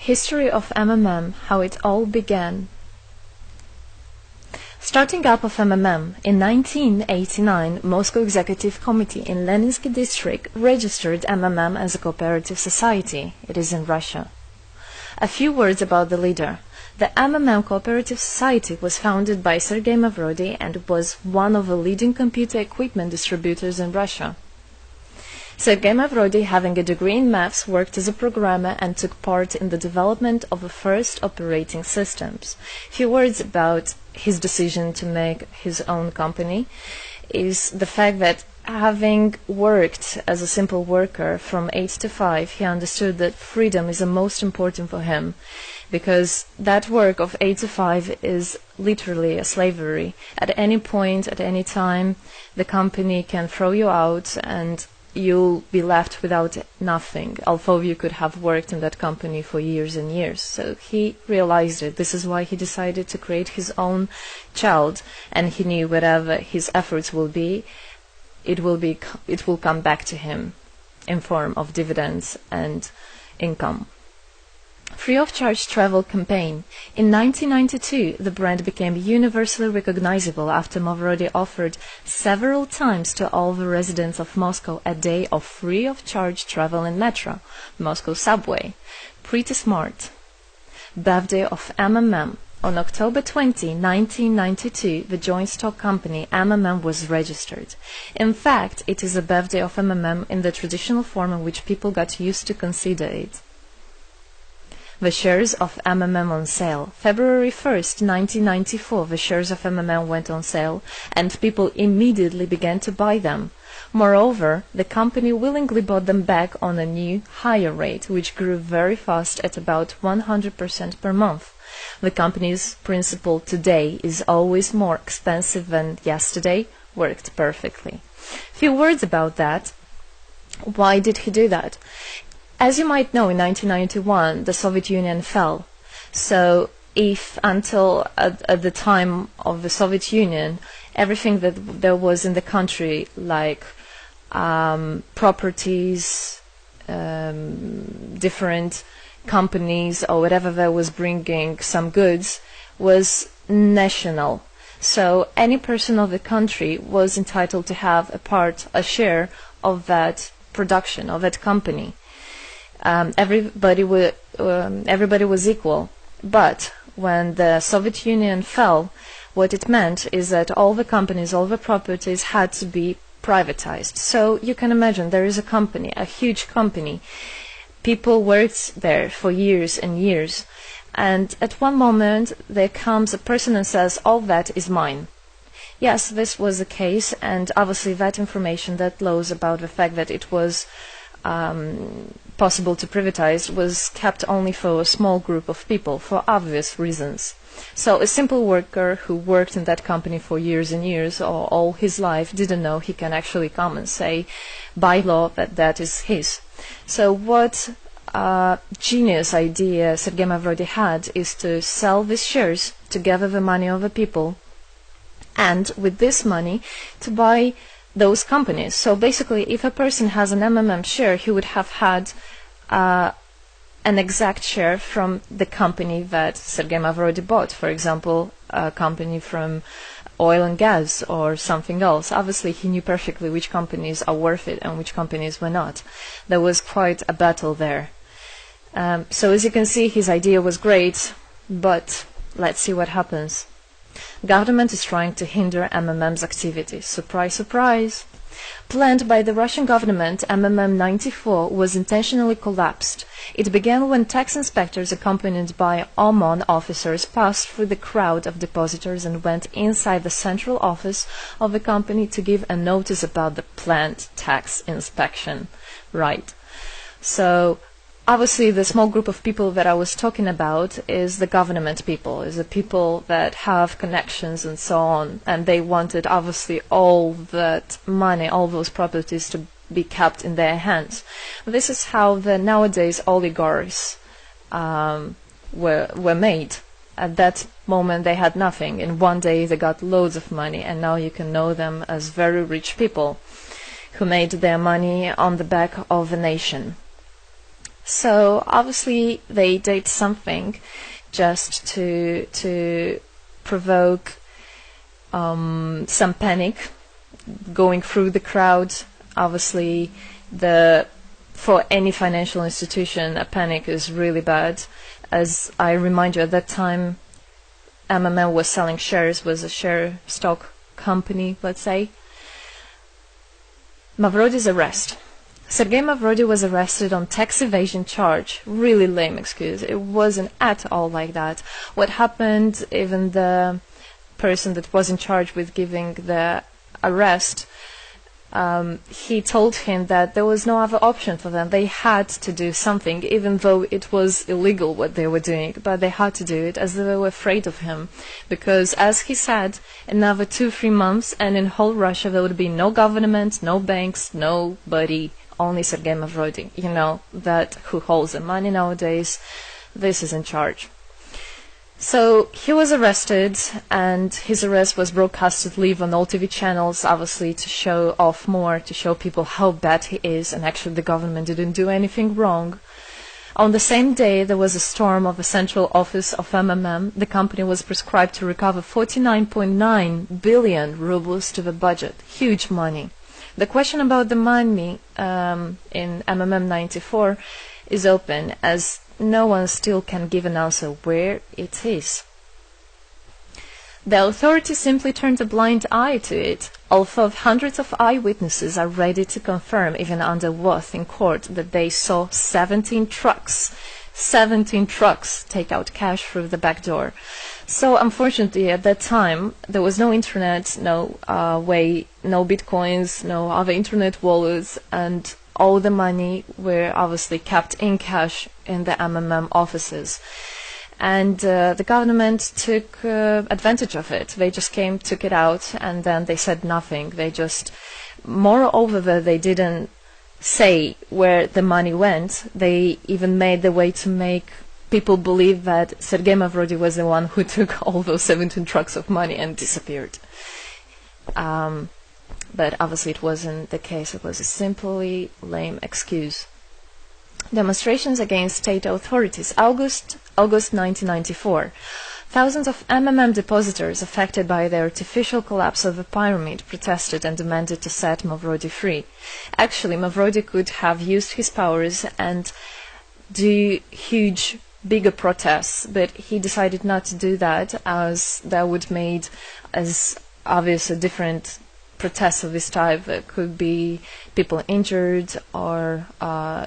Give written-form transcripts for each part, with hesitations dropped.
History of MMM, how it all began. Starting up of MMM, in 1989, Moscow Executive Committee in Leninsky District registered MMM as a cooperative society. It is in Russia. A few words about the leader. The MMM Cooperative Society was founded by Sergei Mavrodi and was one of the leading computer equipment distributors in Russia. Sergei Mavrodi, having a degree in maths, worked as a programmer and took part in the development of the first operating systems. A few words about his decision to make his own company is the fact that having worked as a simple worker from 8 to 5, he understood that freedom is the most important for him, because that work of 8 to 5 is literally a slavery. At any point, at any time, the company can throw you out and you'll be left without nothing, although you could have worked in that company for years and years. So he realized it. This is why he decided to create his own child, and he knew whatever his efforts will be, it will come back to him in form of dividends and income. Free of charge travel campaign. In 1992, the brand became universally recognizable after Mavrodi offered several times to all the residents of Moscow a day of free of charge travel in metro, Moscow subway. Pretty smart. Birthday of MMM. On October 20, 1992, the joint stock company MMM was registered. In fact, it is a birthday of MMM in the traditional form in which people got used to consider it. The shares of MMM on sale. February 1st, 1994, the shares of MMM went on sale, and people immediately began to buy them. Moreover, the company willingly bought them back on a new, higher rate, which grew very fast at about 100% per month. The company's principle today is always more expensive than yesterday worked perfectly. Few words about that. Why did he do that? As you might know, in 1991, the Soviet Union fell. So if until at the time of the Soviet Union, everything that there was in the country, like properties, different companies or whatever that was bringing some goods, was national. So any person of the country was entitled to have a share of that production, of that company. Everybody was equal. But when the Soviet Union fell, what it meant is that all the companies, all the properties had to be privatized. So you can imagine there is a company, a huge company. People worked there for years and years. And at one moment there comes a person and says, all that is mine. Yes, this was the case, and obviously that information, that laws about the fact that it was possible to privatize was kept only for a small group of people for obvious reasons. So a simple worker who worked in that company for years and years or all his life didn't know he can actually come and say by law that that is his. So what genius idea Sergei Mavrodi had is to sell these shares to gather the money of the people, and with this money to buy those companies. So basically, if a person has an MMM share, he would have had an exact share from the company that Sergei Mavrodi bought. For example, a company from oil and gas or something else. Obviously, he knew perfectly which companies are worth it and which companies were not. There was quite a battle there. So as you can see, his idea was great, but let's see what happens. Government is trying to hinder MMM's activities. Surprise, surprise! Planned by the Russian government, MMM 94 was intentionally collapsed. It began when tax inspectors accompanied by OMON officers passed through the crowd of depositors and went inside the central office of the company to give a notice about the planned tax inspection. Right. So obviously, the small group of people that I was talking about is the government people, is the people that have connections and so on, and they wanted obviously all that money, all those properties to be kept in their hands. This is how the nowadays oligarchs were made. At that moment they had nothing. In one day they got loads of money, and now you can know them as very rich people who made their money on the back of a nation. So obviously they did something just to provoke some panic going through the crowd. Obviously, for any financial institution, a panic is really bad. As I remind you, at that time, MMM was selling shares, was a share stock company, let's say. Mavrody's arrest. Sergei Mavrody was arrested on tax evasion charge. Really lame excuse. It wasn't at all like that. What happened, even the person that was in charge with giving the arrest, he told him that there was no other option for them. They had to do something, even though it was illegal what they were doing, but they had to do it as they were afraid of him. Because, as he said, another 2-3 months and in whole Russia there would be no government, no banks, nobody, only Sergei Mavrody. You know, that who holds the money nowadays, this is in charge. So he was arrested, and his arrest was broadcasted live on all TV channels, obviously to show off more, to show people how bad he is, and actually the government didn't do anything wrong. On the same day, there was a storm of the central office of MMM. The company was prescribed to recover 49.9 billion rubles to the budget. Huge money. The question about the money in MMM 94 is open, as no one still can give an answer where it is. The authorities simply turned a blind eye to it, although hundreds of eyewitnesses are ready to confirm, even under oath in court, that they saw 17 trucks take out cash through the back door. So unfortunately at that time there was no internet, no bitcoins, no other internet wallets, and all the money were obviously kept in cash in the MMM offices. And the government took advantage of it. They just came, took it out, and then they said nothing. They just, moreover, they didn't say where the money went. They even made the way to make people believe that Sergei Mavrody was the one who took all those 17 trucks of money and disappeared. But obviously it wasn't the case. It was a simply lame excuse. Demonstrations against state authorities. August 1994. Thousands of MMM depositors affected by the artificial collapse of the pyramid protested and demanded to set Mavrody free. Actually, Mavrody could have used his powers and do huge, bigger protests, but he decided not to do that, as that would made as obvious a different protests of this type. Could be people injured or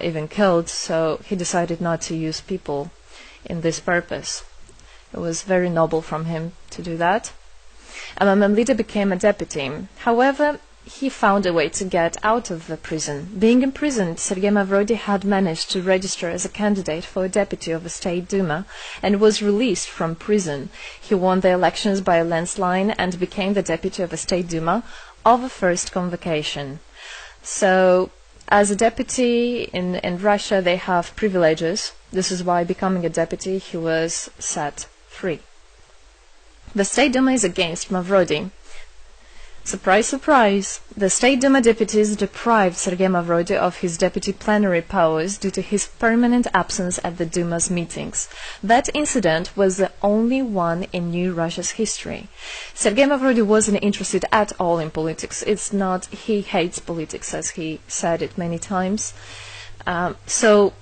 even killed, so he decided not to use people in this purpose. It was very noble from him to do that. MMM leader became a deputy. However, he found a way to get out of the prison. Being imprisoned, Sergei Mavrody had managed to register as a candidate for a deputy of the State Duma and was released from prison. He won the elections by a landslide and became the deputy of the State Duma of the first convocation. So, as a deputy in Russia, they have privileges. This is why, becoming a deputy, he was set free. The State Duma is against Mavrody. Surprise, surprise! The State Duma deputies deprived Sergei Mavrody of his deputy plenary powers due to his permanent absence at the Duma's meetings. That incident was the only one in New Russia's history. Sergei Mavrody wasn't interested at all in politics. It's not, he hates politics, as he said it many times. So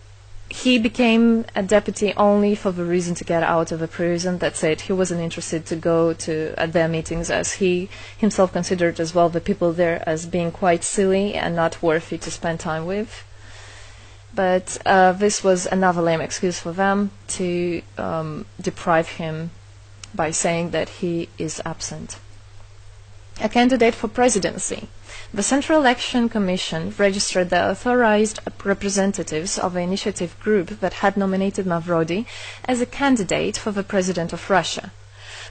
he became a deputy only for the reason to get out of the prison. That's it. He wasn't interested to go to their meetings, as he himself considered as well the people there as being quite silly and not worthy to spend time with. But this was another lame excuse for them to deprive him by saying that he is absent. A candidate for presidency. The Central Election Commission registered the authorized representatives of the initiative group that had nominated Mavrody as a candidate for the President of Russia,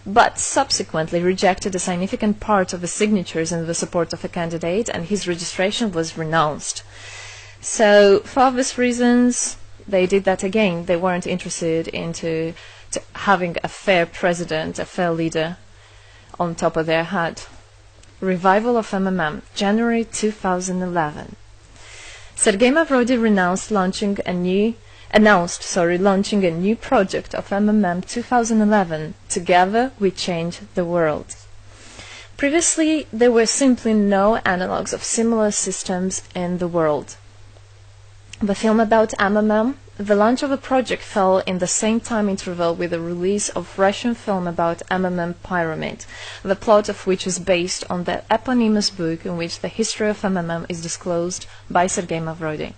but subsequently rejected a significant part of the signatures in the support of a candidate, and his registration was renounced. So, for obvious reasons, they did that again. They weren't interested into having a fair president, a fair leader on top of their head. Revival of MMM, January 2011. Sergei Mavrody renounced launching a new launching a new project of MMM 2011, Together We Change the World. Previously, there were simply no analogues of similar systems in the world. The film about MMM, the launch of the project fell in the same time interval with the release of Russian film about MMM Pyramid, the plot of which is based on the eponymous book in which the history of MMM is disclosed by Sergei Mavrodi.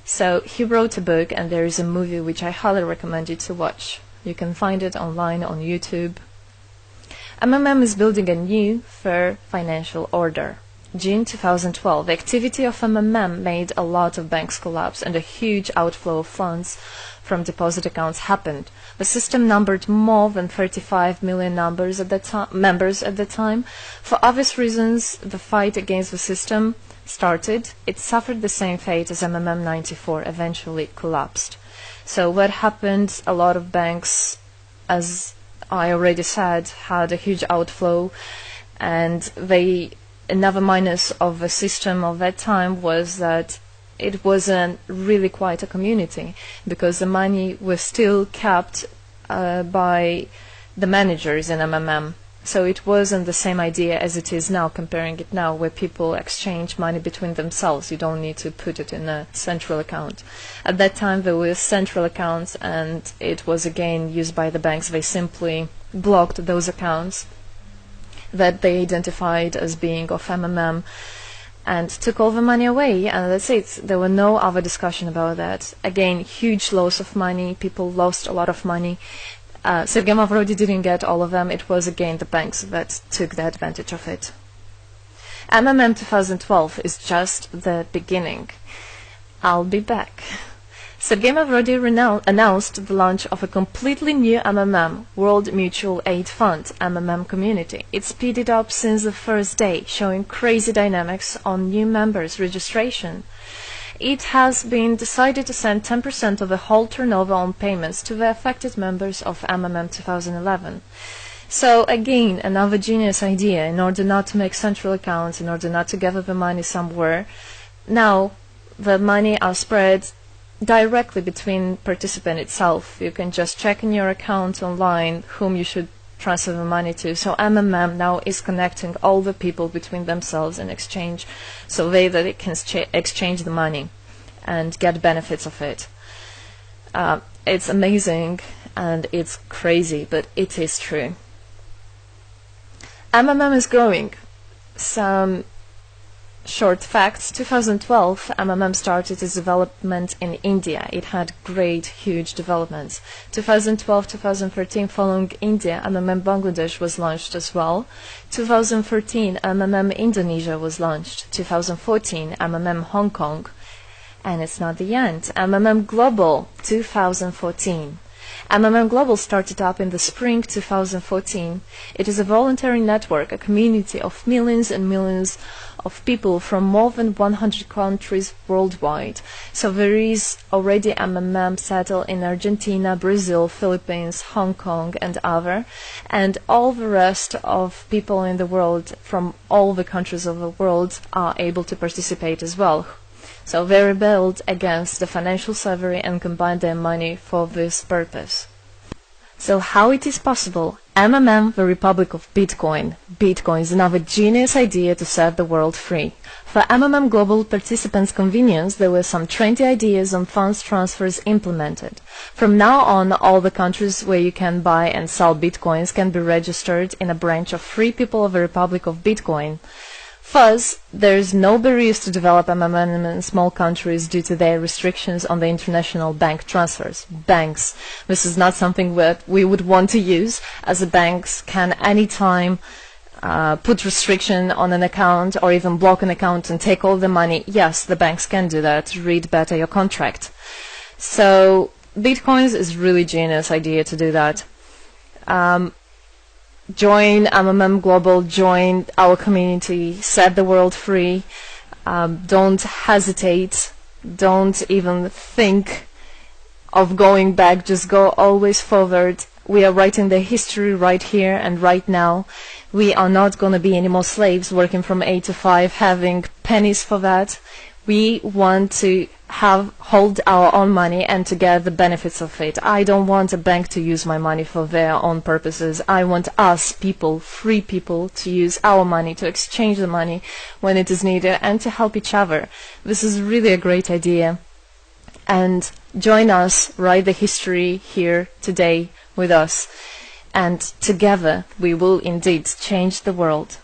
So he wrote a book, and there is a movie which I highly recommend you to watch. You can find it online on YouTube. MMM is building a new, fair financial order. June 2012, the activity of MMM made a lot of banks collapse and a huge outflow of funds from deposit accounts happened. The system numbered more than 35 million members at the time. For obvious reasons, the fight against the system started. It suffered the same fate as MMM 94, eventually collapsed. So what happened? A lot of banks, as I already said, had a huge outflow, and another minus of the system of that time was that it wasn't really quite a community, because the money was still kept by the managers in MMM. So it wasn't the same idea as it is now, comparing it now, where people exchange money between themselves. You don't need to put it in a central account. At that time, there were central accounts, and it was again used by the banks. They simply blocked those accounts that they identified as being of MMM and took all the money away, and that's it. There were no other discussion about that. Again, huge loss of money. People lost a lot of money. Sergei Mavrodi didn't get all of them. It was again the banks that took the advantage of it. MMM 2012 is just the beginning. I'll be back. Sergei Mavrodi announced the launch of a completely new MMM, World Mutual Aid Fund, MMM community. It speeded up since the first day, showing crazy dynamics on new members' registration. It has been decided to send 10% of the whole turnover on payments to the affected members of MMM 2011. So again, another genius idea. In order not to make central accounts, in order not to gather the money somewhere, now the money are spread directly between participant itself. You can just check in your account online whom you should transfer the money to. So MMM now is connecting all the people between themselves in exchange, so that they can exchange the money and get benefits of it. It's amazing and it's crazy, but it is true. MMM is growing. Some short facts. 2012, MMM started its development in India. It had great, huge developments. 2012-2013, following India, MMM Bangladesh was launched as well. 2013, MMM Indonesia was launched. 2014, MMM Hong Kong. And it's not the end. MMM Global, 2014. MMM Global started up in the spring 2014. It is a voluntary network, a community of millions and millions of people from more than 100 countries worldwide. So there is already MMM settled in Argentina, Brazil, Philippines, Hong Kong and other, and all the rest of people in the world from all the countries of the world are able to participate as well. So they rebelled against the financial slavery and combined their money for this purpose. So how it is possible? MMM, the Republic of Bitcoin. Bitcoin is another genius idea to set the world free. For MMM Global participants' convenience, there were some 20 ideas on funds transfers implemented. From now on, all the countries where you can buy and sell Bitcoins can be registered in a branch of Free People of the Republic of Bitcoin. Thus, there is no barriers to develop MMM in small countries due to their restrictions on the international bank transfers. Banks. This is not something that we would want to use, as the banks can anytime put restriction on an account or even block an account and take all the money. Yes, the banks can do that. Read better your contract. So, Bitcoins is really genius idea to do that. Join MMM Global, join our community, set the world free. Don't hesitate, don't even think of going back, just go always forward. We are writing the history right here and right now. We are not going to be any more slaves working from 8 to 5, having pennies for that. We want to hold our own money and to get the benefits of it. I don't want a bank to use my money for their own purposes. I want us people, free people, to use our money, to exchange the money when it is needed, and to help each other. This is really a great idea. And join us, write the history here today with us, and together we will indeed change the world.